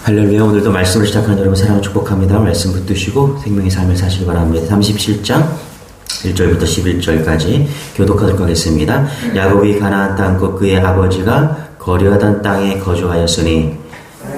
할렐루야. 오늘도 말씀을 시작하는 여러분 사랑을 축복합니다. 말씀 붙드시고 생명의 삶을 사시기 바랍니다. 37장 1절부터 11절까지 교독하도록 하겠습니다. 야곱이 가나안 땅 곧 그의 아버지가 거류하던 땅에 거주하였으니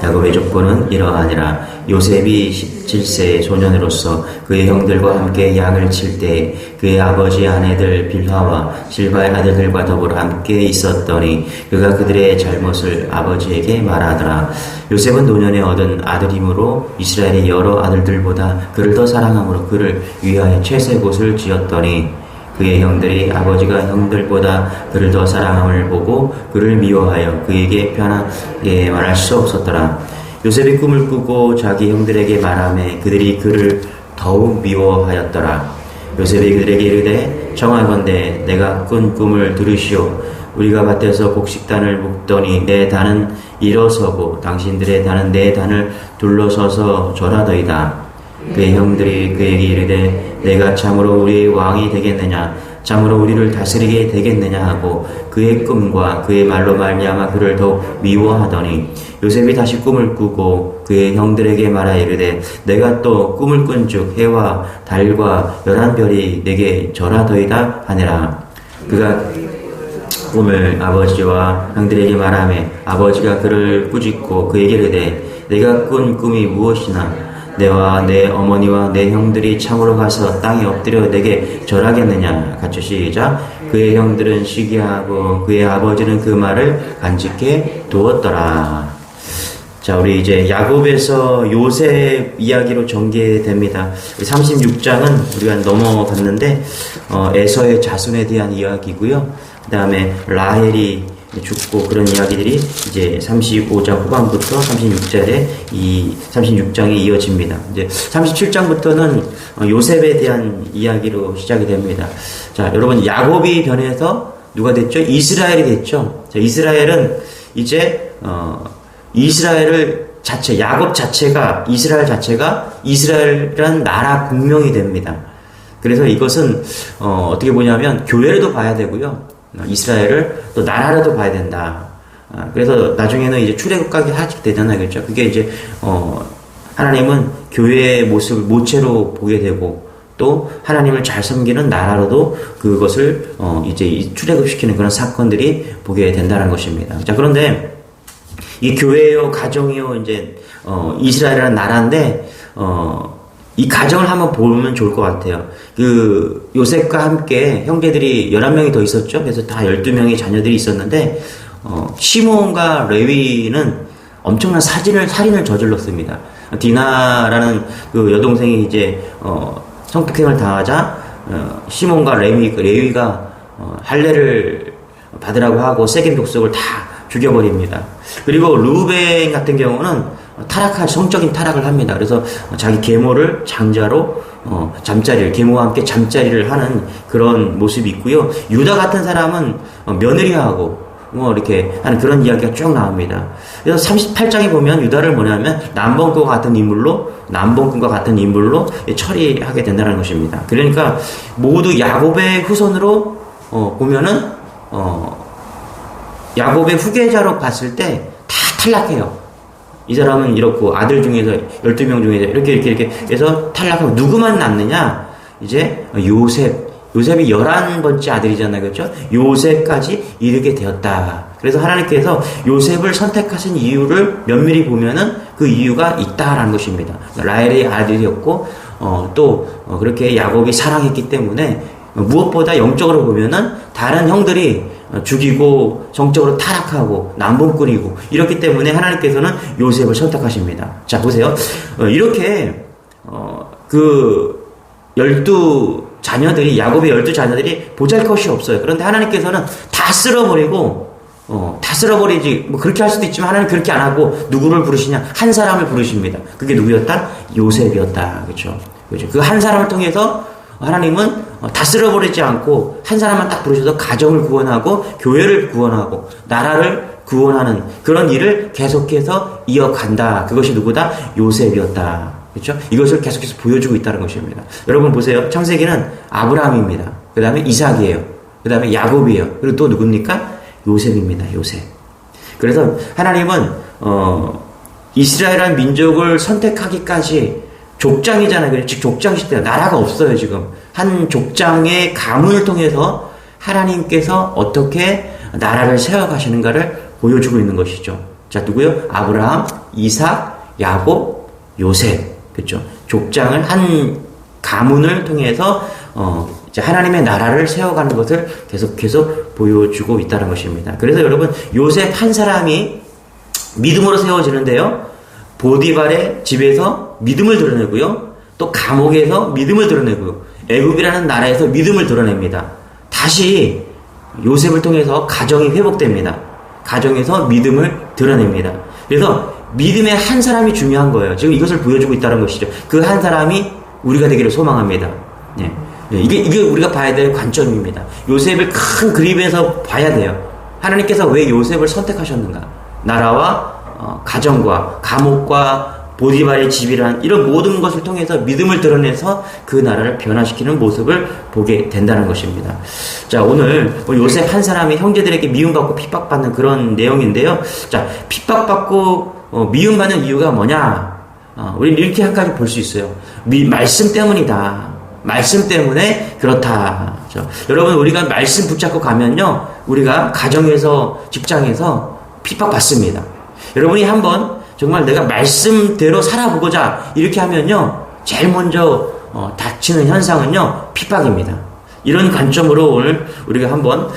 야곱의 족보는 이러하니라. 요셉이 17세의 소년으로서 그의 형들과 함께 양을 칠 때 그의 아버지의 아내들 빌하와 실바의 아들들과 더불어 함께 있었더니 그가 그들의 잘못을 아버지에게 말하더라. 요셉은 노년에 얻은 아들이므로 이스라엘의 여러 아들들보다 그를 더 사랑함으로 그를 위하여 채색옷을 지었더니 그의 형들이 아버지가 형들보다 그를 더 사랑함을 보고 그를 미워하여 그에게 편하게 말할 수 없었더라. 요셉이 꿈을 꾸고 자기 형들에게 말하매 그들이 그를 더욱 미워하였더라. 요셉이 그들에게 이르되 청하건대 내가 꾼 꿈을 들으시오. 우리가 밭에서 곡식단을 묶더니 내 단은 일어서고 당신들의 단은 내 단을 둘러서서 절하더이다. 그의 형들이 그에게 이르되 내가 참으로 우리의 왕이 되겠느냐, 참으로 우리를 다스리게 되겠느냐 하고 그의 꿈과 그의 말로 말미암아 그를 더욱 미워하더니 요셉이 다시 꿈을 꾸고 그의 형들에게 말하 이르되 내가 또 꿈을 꾼즉 해와 달과 11별이 내게 절하더이다 하니라. 그가 꿈을 아버지와 형들에게 말하매 아버지가 그를 꾸짖고 그에게 이르되 내가 꾼 꿈이 무엇이나 내와 내 어머니와 내 형들이 참으로 가서 땅에 엎드려 내게 절하겠느냐. 같이 시작. 그의 형들은 시기하고 그의 아버지는 그 말을 간직해 두었더라. 자, 우리 이제 야곱에서 요셉 이야기로 전개됩니다. 36장은 우리가 넘어갔는데 에서의 자손에 대한 이야기고요. 그 다음에 라헬이 죽고 그런 이야기들이 이제 35장 후반부터 36절에 이 36장에 이어집니다. 이제 37장부터는 요셉에 대한 이야기로 시작이 됩니다. 자, 여러분 야곱이 변해서 누가 됐죠? 이스라엘이 됐죠. 자, 이스라엘은 이제 이스라엘을 자체 야곱 자체가 이스라엘 자체가 이스라엘이라는 나라 국명이 됩니다. 그래서 이것은 어떻게 보냐면 교회로도 봐야 되고요. 이스라엘을 또 나라로도 봐야 된다. 그래서 나중에는 이제 출애굽까지 하게 되잖아요. 그렇죠? 그게 이제 하나님은 교회의 모습을 모체로 보게 되고 또 하나님을 잘 섬기는 나라로도 그것을 이제 출애굽시키는 그런 사건들이 보게 된다는 것입니다. 자, 그런데 이 교회요, 가정이요, 이제 이스라엘이라는 나라인데 이 가정을 한번 보면 좋을 것 같아요. 그 요셉과 함께 형제들이 11명이 더 있었죠. 그래서 다 12명의 자녀들이 있었는데 시몬과 레위는 엄청난 살인을 저질렀습니다. 디나라는 그 여동생이 이제 성폭행을 당하자 시몬과 레위가 할례를 받으라고 하고 세겜 족속을 다 죽여버립니다. 그리고 루벤 같은 경우는 성적인 타락을 합니다. 그래서 자기 계모를 장자로 잠자리를 계모와 함께 잠자리를 하는 그런 모습이 있고요. 유다 같은 사람은 며느리하고 이렇게 하는 그런 이야기가 쭉 나옵니다. 그래서 38장에 보면 유다를 뭐냐면 남봉꾼과 같은 인물로 처리하게 된다는 것입니다. 그러니까 모두 야곱의 후손으로 보면은 야곱의 후계자로 봤을 때 다 탈락해요. 이 사람은 이렇고 아들 중에서 12명 중에서 이렇게 해서 탈락하고 누구만 남느냐? 이제 요셉이 11번째 아들이잖아요. 그렇죠? 요셉까지 이르게 되었다. 그래서 하나님께서 요셉을 선택하신 이유를 면밀히 보면은 그 이유가 있다라는 것입니다. 라헬의 아들이었고 또 그렇게 야곱이 사랑했기 때문에 무엇보다 영적으로 보면은 다른 형들이 죽이고 성적으로 타락하고 남봉꾼이고 이렇기 때문에 하나님께서는 요셉을 선택하십니다. 자, 보세요. 이렇게 그 12자녀들이 야곱의 12자녀들이 보잘것이 없어요. 그런데 하나님께서는 다 쓸어버리고 다 쓸어버리지 뭐 그렇게 할 수도 있지만 하나님 그렇게 안 하고 누구를 부르시냐? 한 사람을 부르십니다. 그게 누구였다? 요셉이었다. 그렇죠? 그 한 사람을 통해서 하나님은 다 쓸어버리지 않고 한 사람만 딱 부르셔서 가정을 구원하고 교회를 구원하고 나라를 구원하는 그런 일을 계속해서 이어간다. 그것이 누구다? 요셉이었다. 그렇죠? 이것을 계속해서 보여주고 있다는 것입니다. 여러분 보세요. 창세기는 아브라함입니다. 그 다음에 이삭이에요. 그 다음에 야곱이에요. 그리고 또 누굽니까? 요셉입니다. 요셉. 그래서 하나님은 이스라엘이라는 민족을 선택하기까지 족장이잖아요. 즉 족장 시대야. 나라가 없어요 지금. 한 족장의 가문을 통해서 하나님께서 어떻게 나라를 세워가시는가를 보여주고 있는 것이죠. 자, 누구요? 아브라함, 이삭, 야곱, 요셉. 그렇죠. 족장을 한 가문을 통해서 이제 하나님의 나라를 세워가는 것을 계속해서 보여주고 있다는 것입니다. 그래서 여러분, 요셉 한 사람이 믿음으로 세워지는데요. 보디발의 집에서 믿음을 드러내고요. 또 감옥에서 믿음을 드러내고요. 애굽이라는 나라에서 믿음을 드러냅니다. 다시 요셉을 통해서 가정이 회복됩니다. 가정에서 믿음을 드러냅니다. 그래서 믿음의 한 사람이 중요한 거예요. 지금 이것을 보여주고 있다는 것이죠. 그 한 사람이 우리가 되기를 소망합니다. 네. 이게 우리가 봐야 될 관점입니다. 요셉을 큰 그림에서 봐야 돼요. 하나님께서 왜 요셉을 선택하셨는가? 나라와 가정과 감옥과 보디발의 집이란 이런 모든 것을 통해서 믿음을 드러내서 그 나라를 변화시키는 모습을 보게 된다는 것입니다. 자, 오늘 요셉 한 사람이 형제들에게 미움받고 핍박받는 그런 내용인데요. 자, 핍박받고 미움받는 이유가 뭐냐? 우리는 이렇게 한 가지 볼 수 있어요. 말씀 때문이다. 말씀 때문에 그렇다. 여러분, 우리가 말씀 붙잡고 가면요, 우리가 가정에서, 직장에서 핍박받습니다. 여러분이 한번 정말 내가 말씀대로 살아보고자 이렇게 하면요, 제일 먼저 닥치는 현상은요, 핍박입니다. 이런 관점으로 오늘 우리가 한번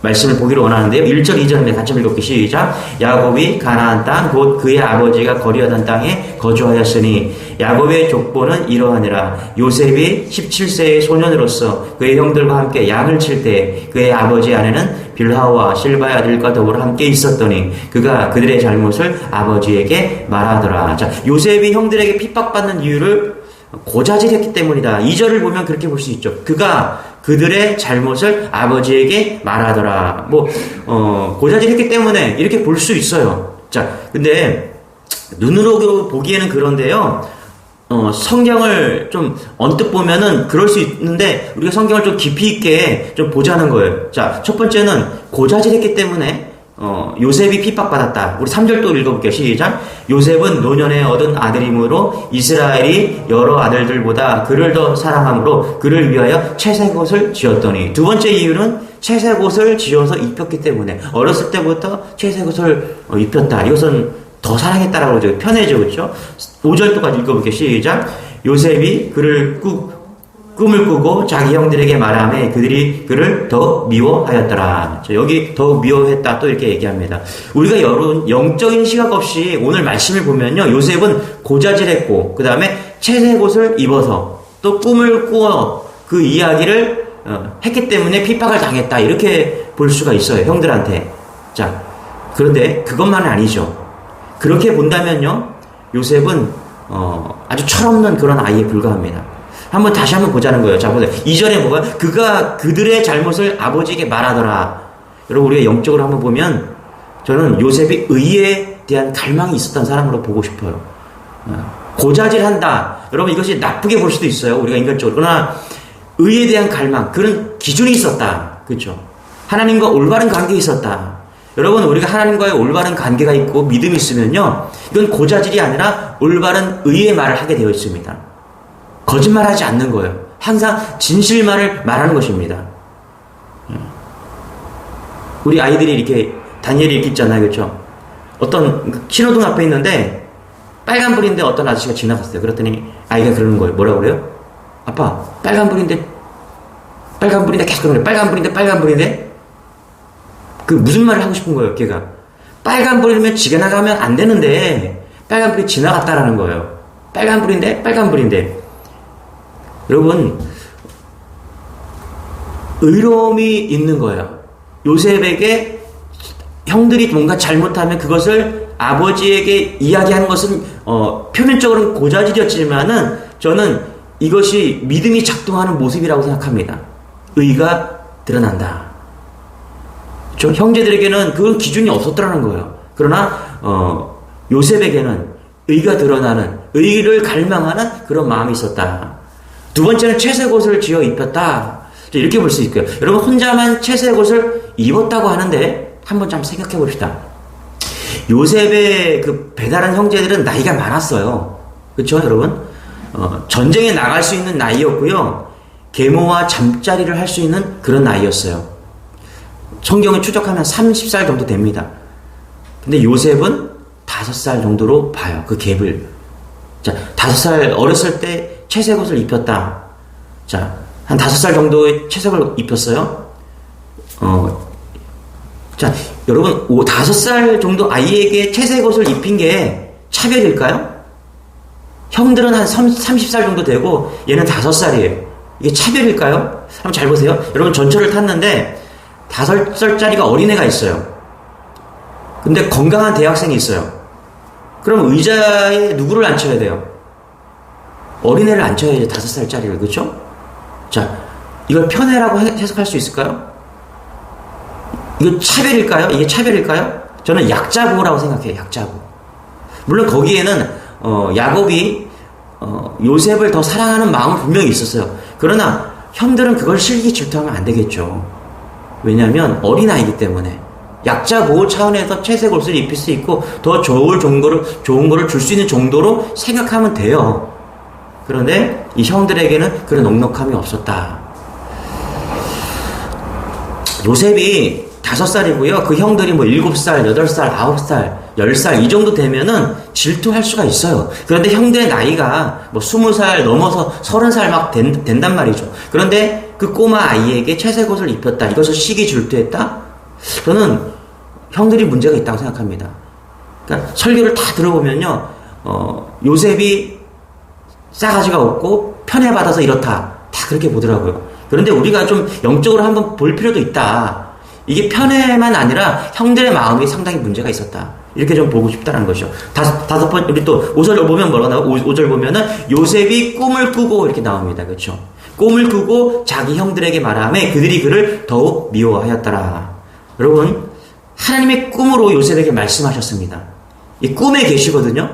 말씀을 보기를 원하는데요. 1절 2절에 같이 읽어볼게요. 시작. 야곱이 가나안 땅 곧 그의 아버지가 거류하던 땅에 거주하였으니 야곱의 족보는 이러하니라. 요셉이 17세의 소년으로서 그의 형들과 함께 양을 칠 때 그의 아버지 아내는 빌하와 실바의 아들과 더불어 함께 있었더니 그가 그들의 잘못을 아버지에게 말하더라. 자, 요셉이 형들에게 핍박받는 이유를 고자질했기 때문이다. 2절을 보면 그렇게 볼 수 있죠. 그가 그들의 잘못을 아버지에게 말하더라. 고자질했기 때문에 이렇게 볼 수 있어요. 자, 근데 눈으로 보기에는 그런데요. 성경을 좀 언뜻 보면은 그럴 수 있는데 우리가 성경을 좀 깊이 있게 좀 보자는 거예요. 자, 첫 번째는 고자질했기 때문에 요셉이 핍박받았다. 우리 3절 또 읽어볼게요. 시작. 요셉은 노년에 얻은 아들이므로 이스라엘이 여러 아들들보다 그를 더 사랑함으로 그를 위하여 채색 옷을 지었더니. 두 번째 이유는 채색 옷을 지어서 입혔기 때문에 어렸을 때부터 채색 옷을 입혔다. 이것은 더 사랑했다라고 그러죠. 편해져, 그렇죠? 5절도까지 읽어볼게요. 시작. 요셉이 그를 꿈을 꾸고 자기 형들에게 말하며 그들이 그를 더 미워하였더라. 여기 더 미워했다 또 이렇게 얘기합니다. 우리가 여러분 영적인 시각 없이 오늘 말씀을 보면요, 요셉은 고자질했고 그 다음에 채색 옷을 입어서 또 꿈을 꾸어 그 이야기를 했기 때문에 핍박을 당했다 이렇게 볼 수가 있어요, 형들한테. 자, 그런데 그것만은 아니죠. 그렇게 본다면요, 요셉은 아주 철없는 그런 아이에 불과합니다. 다시 한번 보자는 거예요. 자, 보세요. 2절에 뭐가? 그가 그들의 잘못을 아버지에게 말하더라. 여러분, 우리가 영적으로 한번 보면 저는 요셉이 의에 대한 갈망이 있었던 사람으로 보고 싶어요. 고자질한다. 여러분, 이것이 나쁘게 볼 수도 있어요. 우리가 인간적으로. 그러나 의에 대한 갈망, 그런 기준이 있었다. 그렇죠? 하나님과 올바른 관계에 있었다. 여러분, 우리가 하나님과의 올바른 관계가 있고 믿음이 있으면요, 이건 고자질이 아니라 올바른 의의 말을 하게 되어 있습니다. 거짓말하지 않는 거예요. 항상 진실만을 말하는 것입니다. 우리 아이들이 이렇게 다니엘이 이렇게 있잖아요, 그렇죠? 어떤 신호등 앞에 있는데 빨간불인데 어떤 아저씨가 지나갔어요. 그랬더니 아이가 그러는 거예요. 뭐라고 그래요? 아빠, 빨간불인데 계속 그러는 거예요. 빨간불인데 그 무슨 말을 하고 싶은 거예요, 걔가? 빨간불이면 지나가면 안 되는데 빨간불이 지나갔다라는 거예요. 빨간불인데. 여러분, 의로움이 있는 거예요. 요셉에게 형들이 뭔가 잘못하면 그것을 아버지에게 이야기하는 것은 표면적으로는 고자질이었지만은 저는 이것이 믿음이 작동하는 모습이라고 생각합니다. 의가 드러난다. 저 형제들에게는 그 기준이 없었더라는 거예요. 그러나 요셉에게는 의가 드러나는, 의를 갈망하는 그런 마음이 있었다. 두 번째는 채색 옷을 지어 입혔다. 이렇게 볼 수 있고요. 여러분, 혼자만 채색 옷을 입었다고 하는데 한번 좀 생각해 봅시다. 요셉의 그 배달한 형제들은 나이가 많았어요. 그렇죠, 여러분? 전쟁에 나갈 수 있는 나이였고요. 계모와 잠자리를 할 수 있는 그런 나이였어요. 성경을 추적하면 30살 정도 됩니다. 근데 요셉은 5살 정도로 봐요. 그 갭을. 자, 5살 어렸을 때 채색옷을 입혔다. 자, 한 5살 정도의 채색을 입혔어요. 자, 여러분, 5살 정도 아이에게 채색옷을 입힌 게 차별일까요? 형들은 한 30살 정도 되고 얘는 5살이에요. 이게 차별일까요? 한번 잘 보세요. 여러분, 전철을 탔는데 5살짜리가 어린애가 있어요. 근데 건강한 대학생이 있어요. 그럼 의자에 누구를 앉혀야 돼요? 어린애를 앉혀야지, 5살짜리를. 그렇죠? 자, 이걸 편애라고 해석할 수 있을까요? 이거 차별일까요? 이게 차별일까요? 저는 약자보호라고 생각해요. 약자보호. 물론 거기에는 야곱이 요셉을 더 사랑하는 마음은 분명히 있었어요. 그러나 형들은 그걸 실기 질투하면 안 되겠죠. 왜냐하면 어린아이기 때문에 약자 보호 차원에서 채색 옷을 입힐 수 있고 더 좋은 거를 줄 수 있는 정도로 생각하면 돼요. 그런데 이 형들에게는 그런 넉넉함이 없었다. 요셉이 5살이고요. 그 형들이 뭐 7살, 8살, 9살, 10살 이 정도 되면은 질투할 수가 있어요. 그런데 형들의 나이가 뭐 20살 넘어서 30살 막 된단 말이죠. 그런데 그 꼬마 아이에게 채색 옷을 입혔다. 이것을 시기 질투했다? 저는 형들이 문제가 있다고 생각합니다. 그러니까 설교를 다 들어보면요. 요셉이 싸가지가 없고 편애받아서 이렇다. 다 그렇게 보더라고요. 그런데 우리가 좀 영적으로 한번 볼 필요도 있다. 이게 편애만 아니라 형들의 마음이 상당히 문제가 있었다. 이렇게 좀 보고 싶다는 것이죠. 다섯 번, 우리 또 5절 보면 뭐라고 나와요? 5절 보면은 요셉이 꿈을 꾸고 이렇게 나옵니다. 그렇죠? 꿈을 꾸고 자기 형들에게 말하며 그들이 그를 더욱 미워하였더라. 여러분, 하나님의 꿈으로 요셉에게 말씀하셨습니다. 이 꿈에 계시거든요?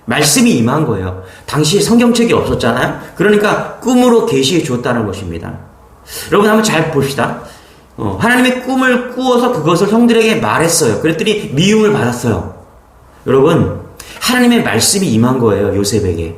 말씀이 임한 거예요. 당시에 성경책이 없었잖아요? 그러니까 꿈으로 계시해 주었다는 것입니다. 여러분, 한번 잘 봅시다. 하나님의 꿈을 꾸어서 그것을 형들에게 말했어요. 그랬더니 미움을 받았어요. 여러분, 하나님의 말씀이 임한 거예요. 요셉에게.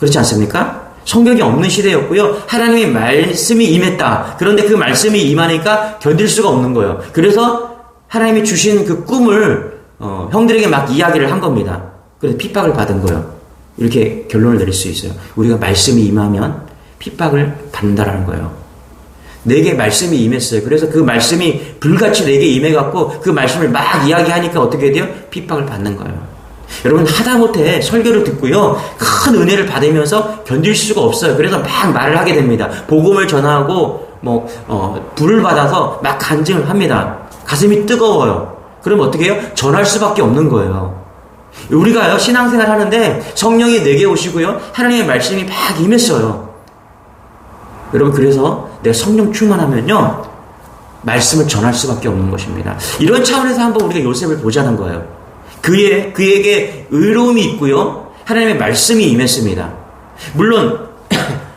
그렇지 않습니까? 성경이 없는 시대였고요. 하나님의 말씀이 임했다. 그런데 그 말씀이 임하니까 견딜 수가 없는 거예요. 그래서 하나님이 주신 그 꿈을 형들에게 막 이야기를 한 겁니다. 그래서 핍박을 받은 거예요. 이렇게 결론을 내릴 수 있어요. 우리가 말씀이 임하면 핍박을 받는다라는 거예요. 내게 말씀이 임했어요. 그래서 그 말씀이 불같이 내게 임해갖고 그 말씀을 막 이야기하니까 어떻게 돼요? 핍박을 받는 거예요. 여러분, 하다못해 설교를 듣고요. 큰 은혜를 받으면서 견딜 수가 없어요. 그래서 막 말을 하게 됩니다. 복음을 전하고 불을 받아서 막 간증을 합니다. 가슴이 뜨거워요. 그럼 어떻게 해요? 전할 수밖에 없는 거예요. 우리가요, 신앙생활 하는데 성령이 내게 오시고요. 하나님의 말씀이 막 임했어요. 여러분, 그래서 내가 성령 충만하면요, 말씀을 전할 수밖에 없는 것입니다. 이런 차원에서 한번 우리가 요셉을 보자는 거예요. 그에게 의로움이 있고요, 하나님의 말씀이 임했습니다. 물론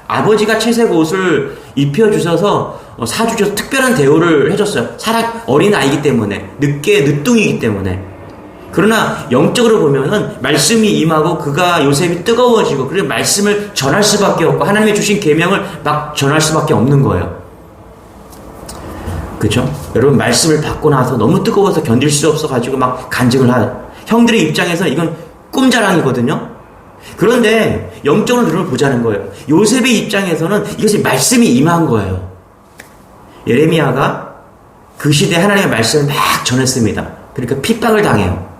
아버지가 채색 옷을 입혀주셔서 사주셔서 특별한 대우를 해줬어요. 어린 아이기 때문에, 늦둥이기 때문에. 그러나 영적으로 보면은 말씀이 임하고 그가 요셉이 뜨거워지고 그리고 말씀을 전할 수밖에 없고 하나님이 주신 계명을 막 전할 수밖에 없는 거예요. 그렇죠? 여러분, 말씀을 받고 나서 너무 뜨거워서 견딜 수 없어가지고 막 간증을 하요. 형들의 입장에서 이건 꿈자랑이거든요. 그런데 영적으로 그걸 보자는 거예요. 요셉의 입장에서는 이것이 말씀이 임한 거예요. 예레미야가 그 시대에 하나님의 말씀을 막 전했습니다. 그러니까 핍박을 당해요.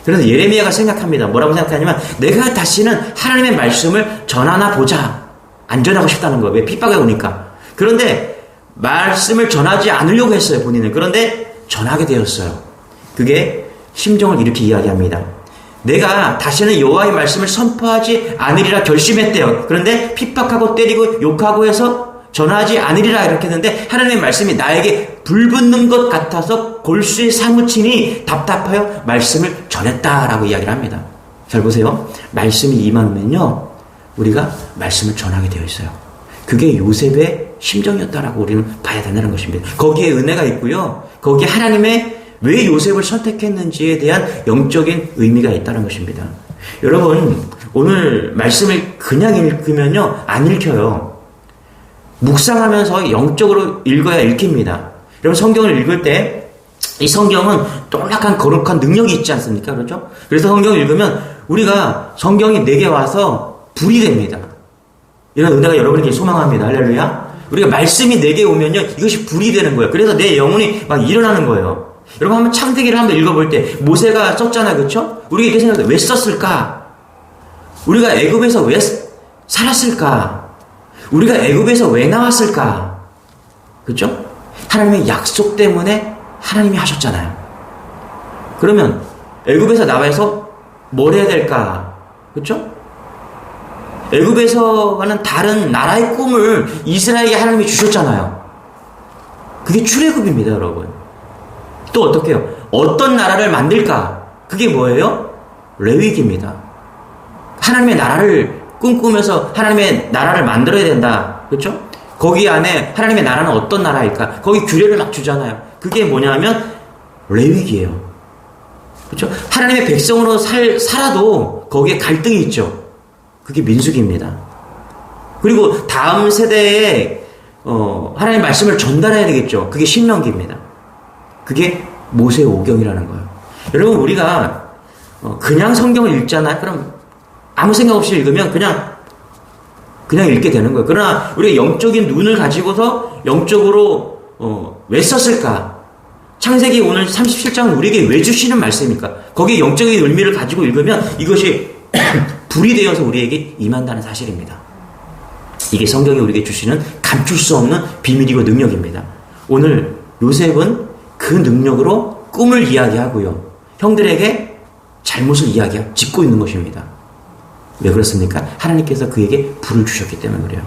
그래서 예레미야가 생각합니다. 뭐라고 생각하냐면 내가 다시는 하나님의 말씀을 전하나 보자. 안 전하고 싶다는 거예요. 왜? 핍박이 오니까. 그런데 말씀을 전하지 않으려고 했어요. 본인은. 그런데 전하게 되었어요. 그게 심정을 이렇게 이야기합니다. 내가 다시는 여호와의 말씀을 선포하지 않으리라 결심했대요. 그런데 핍박하고 때리고 욕하고 해서 전하지 않으리라 이렇게 했는데 하나님의 말씀이 나에게 불붙는 것 같아서 골수에 사무치니 답답하여 말씀을 전했다라고 이야기를 합니다. 잘 보세요. 말씀이 임하면요, 우리가 말씀을 전하게 되어 있어요. 그게 요셉의 심정이었다라고 우리는 봐야 된다는 것입니다. 거기에 은혜가 있고요. 거기에 하나님의 왜 요셉을 선택했는지에 대한 영적인 의미가 있다는 것입니다. 여러분, 오늘 말씀을 그냥 읽으면요, 안 읽혀요. 묵상하면서 영적으로 읽어야 읽힙니다. 여러분, 성경을 읽을 때 이 성경은 또락한 거룩한 능력이 있지 않습니까? 그렇죠? 그래서 성경을 읽으면 우리가 성경이 내게 와서 불이 됩니다. 이런 은혜가 여러분에게 소망합니다. 할렐루야. 우리가 말씀이 내게 오면요, 이것이 불이 되는 거예요. 그래서 내 영혼이 막 일어나는 거예요. 여러분, 한번 창세기를 한번 읽어볼 때 모세가 썼잖아요. 그렇죠? 우리가 이렇게 생각해요. 왜 썼을까? 우리가 애굽에서 왜 살았을까? 우리가 애굽에서 왜 나왔을까? 그렇죠? 하나님의 약속 때문에 하나님이 하셨잖아요. 그러면 애굽에서 나와서 뭘 해야 될까? 그렇죠? 애굽에서와는 다른 나라의 꿈을 이스라엘에게 하나님이 주셨잖아요. 그게 출애굽입니다, 여러분. 또 어떻게 해요? 어떤 나라를 만들까? 그게 뭐예요? 레위기입니다. 하나님의 나라를 꿈꾸면서 하나님의 나라를 만들어야 된다. 그렇죠? 거기 안에 하나님의 나라는 어떤 나라일까? 거기 규례를 막 주잖아요. 그게 뭐냐면 레위기예요. 그렇죠? 하나님의 백성으로 살아도 거기에 갈등이 있죠. 그게 민수기입니다. 그리고 다음 세대에 하나님의 말씀을 전달해야 되겠죠. 그게 신명기입니다. 그게 모세 오경이라는 거예요. 여러분, 우리가 그냥 성경을 읽잖아요. 그럼 아무 생각 없이 읽으면 그냥 읽게 되는 거예요. 그러나 우리가 영적인 눈을 가지고서 영적으로 왜 썼을까? 창세기 오늘 37장은 우리에게 왜 주시는 말씀입니까? 거기에 영적인 의미를 가지고 읽으면 이것이 불이 되어서 우리에게 임한다는 사실입니다. 이게 성경이 우리에게 주시는 감출 수 없는 비밀이고 능력입니다. 오늘 요셉은 그 능력으로 꿈을 이야기하고요. 형들에게 잘못을 짚고 있는 것입니다. 왜 그렇습니까? 하나님께서 그에게 불을 주셨기 때문에 그래요.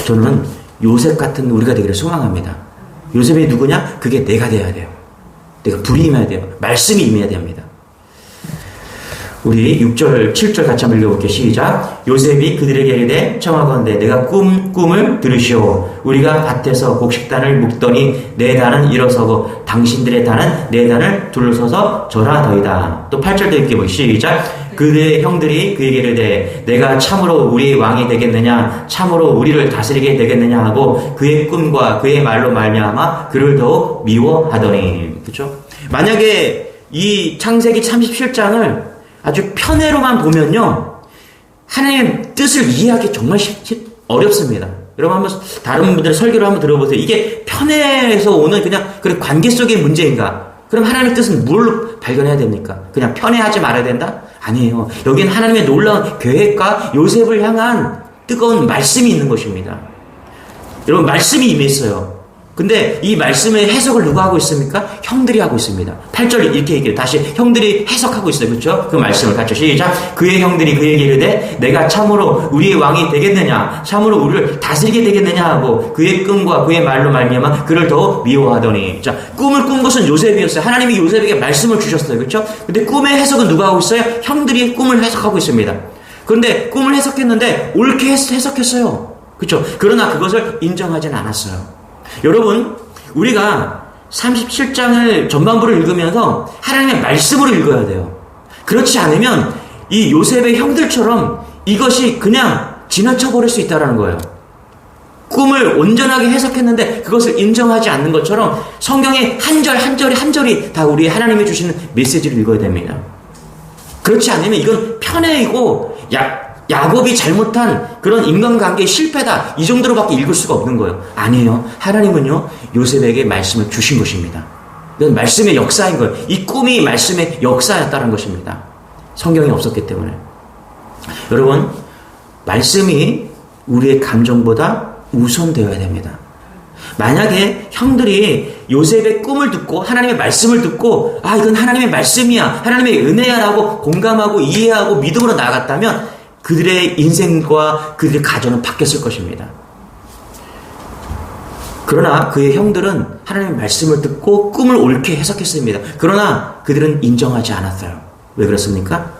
저는 요셉 같은 우리가 되기를 소망합니다. 요셉이 누구냐? 그게 내가 돼야 돼요. 내가 불이 임해야 돼요. 말씀이 임해야 됩니다. 우리 6절, 7절 같이 한번 읽어볼게요. 시작. 요셉이 그들에게 이르되 청하건대 내가 꿈을 들으시오. 우리가 밭에서 곡식단을 묶더니 내 단은 일어서고 당신들의 단은 내 단을 둘러서서 절하더이다. 또 8절도 읽어볼게요. 시작. 그의 형들이 그에게 이르되 내가 참으로 우리의 왕이 되겠느냐, 참으로 우리를 다스리게 되겠느냐 하고 그의 꿈과 그의 말로 말미암아 그를 더욱 미워하더니. 그렇죠? 만약에 이 창세기 37장을 아주 편애로만 보면요, 하나님의 뜻을 이해하기 정말 어렵습니다. 여러분 한번 다른 분들의 설교를 한번 들어보세요. 이게 편애에서 오는 그냥 그런 관계 속의 문제인가? 그럼 하나님의 뜻은 뭘로 발견해야 됩니까? 그냥 편애하지 말아야 된다? 아니에요. 여기는 하나님의 놀라운 계획과 요셉을 향한 뜨거운 말씀이 있는 것입니다. 여러분, 말씀이 임했어요. 근데 이 말씀의 해석을 누가 하고 있습니까? 형들이 하고 있습니다. 8절 이렇게 얘기해요. 다시 형들이 해석하고 있어요. 그렇죠? 그 말씀을 같이 시작. 그의 형들이 그에게 이르되 내가 참으로 우리의 왕이 되겠느냐, 참으로 우리를 다스리게 되겠느냐 하고 그의 꿈과 그의 말로 말미암아 그를 더 미워하더니. 자, 꿈을 꾼 것은 요셉이었어요. 하나님이 요셉에게 말씀을 주셨어요. 그렇죠? 근데 꿈의 해석은 누가 하고 있어요? 형들이 꿈을 해석하고 있습니다. 그런데 꿈을 해석했는데 옳게 해석했어요. 그렇죠? 그러나 그것을 인정하지는 않았어요. 여러분, 우리가 37장을 전반부를 읽으면서 하나님의 말씀으로 읽어야 돼요. 그렇지 않으면 이 요셉의 형들처럼 이것이 그냥 지나쳐 버릴 수 있다는 거예요. 꿈을 온전하게 해석했는데 그것을 인정하지 않는 것처럼 성경의 한 절 한 절이 다 우리 하나님이 주시는 메시지를 읽어야 됩니다. 그렇지 않으면 이건 편애이고 야곱이 잘못한 그런 인간관계의 실패다, 이 정도로밖에 읽을 수가 없는 거예요. 아니에요. 하나님은요, 요셉에게 말씀을 주신 것입니다. 이건 말씀의 역사인 거예요. 이 꿈이 말씀의 역사였다는 것입니다. 성경이 없었기 때문에. 여러분, 말씀이 우리의 감정보다 우선되어야 됩니다. 만약에 형들이 요셉의 꿈을 듣고 하나님의 말씀을 듣고 이건 하나님의 말씀이야, 하나님의 은혜야 라고 공감하고 이해하고 믿음으로 나아갔다면 그들의 인생과 그들의 가정은 바뀌었을 것입니다. 그러나 그의 형들은 하나님의 말씀을 듣고 꿈을 옳게 해석했습니다. 그러나 그들은 인정하지 않았어요. 왜 그렇습니까?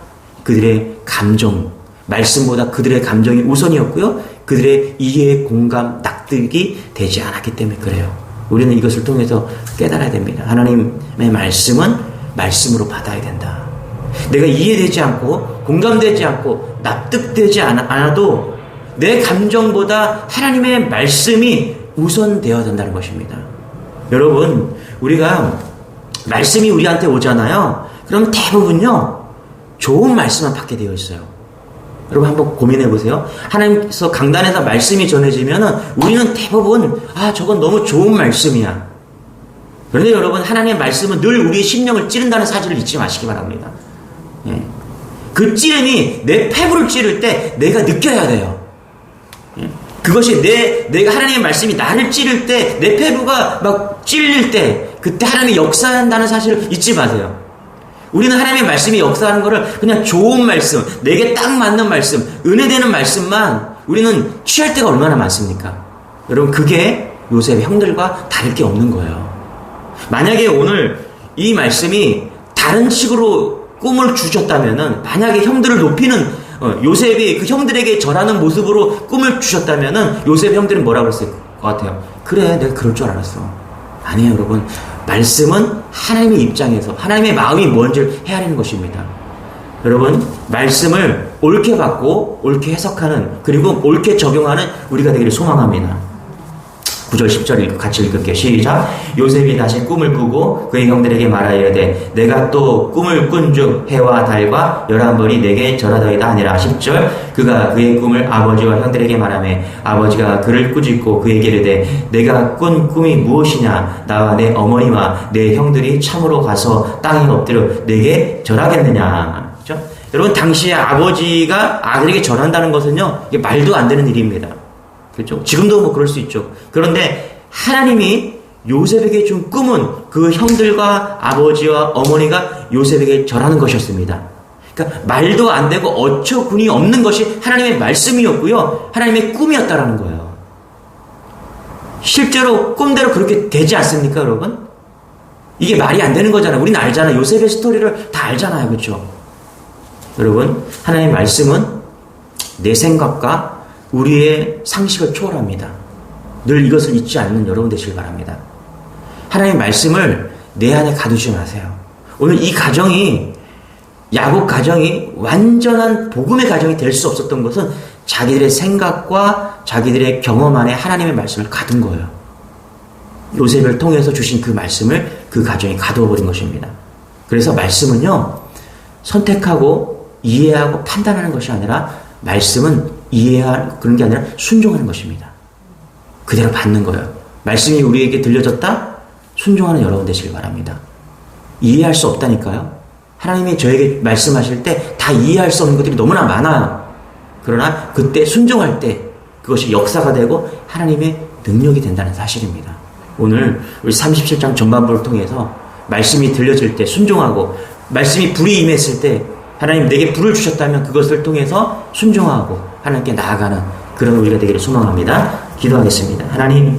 그들의 감정, 말씀보다 그들의 감정이 우선이었고요. 그들의 이해, 공감, 납득이 되지 않았기 때문에 그래요. 우리는 이것을 통해서 깨달아야 됩니다. 하나님의 말씀은 말씀으로 받아야 된다. 내가 이해되지 않고 공감되지 않고 납득되지 않아도 내 감정보다 하나님의 말씀이 우선되어야 된다는 것입니다. 여러분, 우리가 말씀이 우리한테 오잖아요. 그럼 대부분요, 좋은 말씀만 받게 되어 있어요. 여러분 한번 고민해 보세요. 하나님께서 강단에서 말씀이 전해지면은 우리는 대부분 저건 너무 좋은 말씀이야. 그런데 여러분, 하나님의 말씀은 늘 우리의 심령을 찌른다는 사실을 잊지 마시기 바랍니다. 예. 그 찌름이 내 폐부를 찌를 때 내가 느껴야 돼요. 예. 그것이 내가 하나님의 말씀이 나를 찌를 때, 내 폐부가 막 찔릴 때, 그때 하나님이 역사한다는 사실을 잊지 마세요. 우리는 하나님의 말씀이 역사하는 것을 그냥 좋은 말씀, 내게 딱 맞는 말씀, 은혜되는 말씀만 우리는 취할 때가 얼마나 많습니까? 여러분, 그게 요셉의 형들과 다를 게 없는 거예요. 만약에 오늘 이 말씀이 다른 식으로 꿈을 주셨다면은, 만약에 형들을 높이는 요셉이 그 형들에게 절하는 모습으로 꿈을 주셨다면은 요셉 형들은 뭐라고 그랬을 것 같아요? 그래, 내가 그럴 줄 알았어. 아니에요, 여러분. 말씀은 하나님의 입장에서 하나님의 마음이 뭔지를 헤아리는 것입니다. 여러분, 말씀을 옳게 받고 옳게 해석하는, 그리고 옳게 적용하는 우리가 되기를 소망합니다. 9절 10절 같이 읽을게요. 시작. 요셉이 다시 꿈을 꾸고 그의 형들에게 말하이르되 내가 또 꿈을 꾼 중 해와 달과 11번이 내게 절하더이다 하니라. 10절. 그가 그의 꿈을 아버지와 형들에게 말하매 아버지가 그를 꾸짖고 그에게 이르되 내가 꾼 꿈이 무엇이냐? 나와 내 어머니와 내 형들이 참으로 가서 땅에 엎드려 내게 절하겠느냐. 그렇죠? 여러분, 당시에 아버지가 아들에게 절한다는 것은요, 이게 말도 안 되는 일입니다. 그렇죠? 지금도 뭐 그럴 수 있죠. 그런데 하나님이 요셉에게 준 꿈은 그 형들과 아버지와 어머니가 요셉에게 절하는 것이었습니다. 그러니까 말도 안 되고 어처구니 없는 것이 하나님의 말씀이었고요, 하나님의 꿈이었다라는 거예요. 실제로 꿈대로 그렇게 되지 않습니까, 여러분? 이게 말이 안 되는 거잖아요. 우리는 알잖아요. 요셉의 스토리를 다 알잖아요. 그렇죠? 여러분, 하나님의 말씀은 내 생각과 우리의 상식을 초월합니다. 늘 이것을 잊지 않는 여러분 되시길 바랍니다. 하나님의 말씀을 내 안에 가두지 마세요. 오늘 이 가정이, 야곱 가정이 완전한 복음의 가정이 될 수 없었던 것은 자기들의 생각과 자기들의 경험 안에 하나님의 말씀을 가둔 거예요. 요셉을 통해서 주신 그 말씀을 그 가정이 가두어 버린 것입니다. 그래서 말씀은요, 선택하고 이해하고 판단하는 것이 아니라, 말씀은 이해할 그런 게 아니라 순종하는 것입니다. 그대로 받는 거예요. 말씀이 우리에게 들려졌다? 순종하는 여러분 되시길 바랍니다. 이해할 수 없다니까요. 하나님이 저에게 말씀하실 때 다 이해할 수 없는 것들이 너무나 많아요. 그러나 그때 순종할 때 그것이 역사가 되고 하나님의 능력이 된다는 사실입니다. 오늘 우리 37장 전반부를 통해서 말씀이 들려질 때 순종하고, 말씀이 불이 임했을 때 하나님 내게 불을 주셨다면 그것을 통해서 순종하고 하나님께 나아가는 그런 우리가 되기를 소망합니다. 기도하겠습니다. 하나님,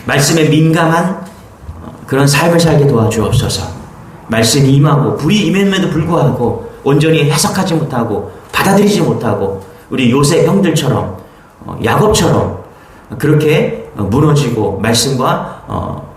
말씀에 민감한 그런 삶을 살게 도와주옵소서. 말씀이 임하고 불이 임했음에도 불구하고 온전히 해석하지 못하고 받아들이지 못하고 우리 요셉 형들처럼, 야곱처럼 그렇게 무너지고 말씀과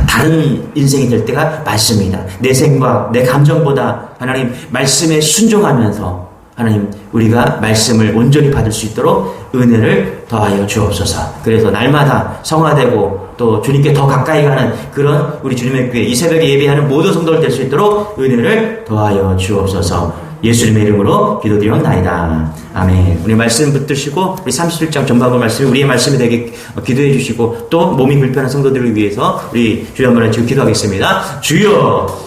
다른 인생이 될 때가 많습니다. 내 생각, 내 감정보다 하나님 말씀에 순종하면서 하나님, 우리가 말씀을 온전히 받을 수 있도록 은혜를 더하여 주옵소서. 그래서 날마다 성화되고 또 주님께 더 가까이 가는 그런 우리 주님의 교회, 이 새벽에 예배하는 모든 성도들 될 수 있도록 은혜를 더하여 주옵소서. 예수님의 이름으로 기도드리옵나이다. 아멘. 우리 말씀 붙드시고 우리 37장 전반부 말씀이 우리의 말씀이 되게 기도해 주시고, 또 몸이 불편한 성도들을 위해서 우리 주여 한번 기도하겠습니다. 주여,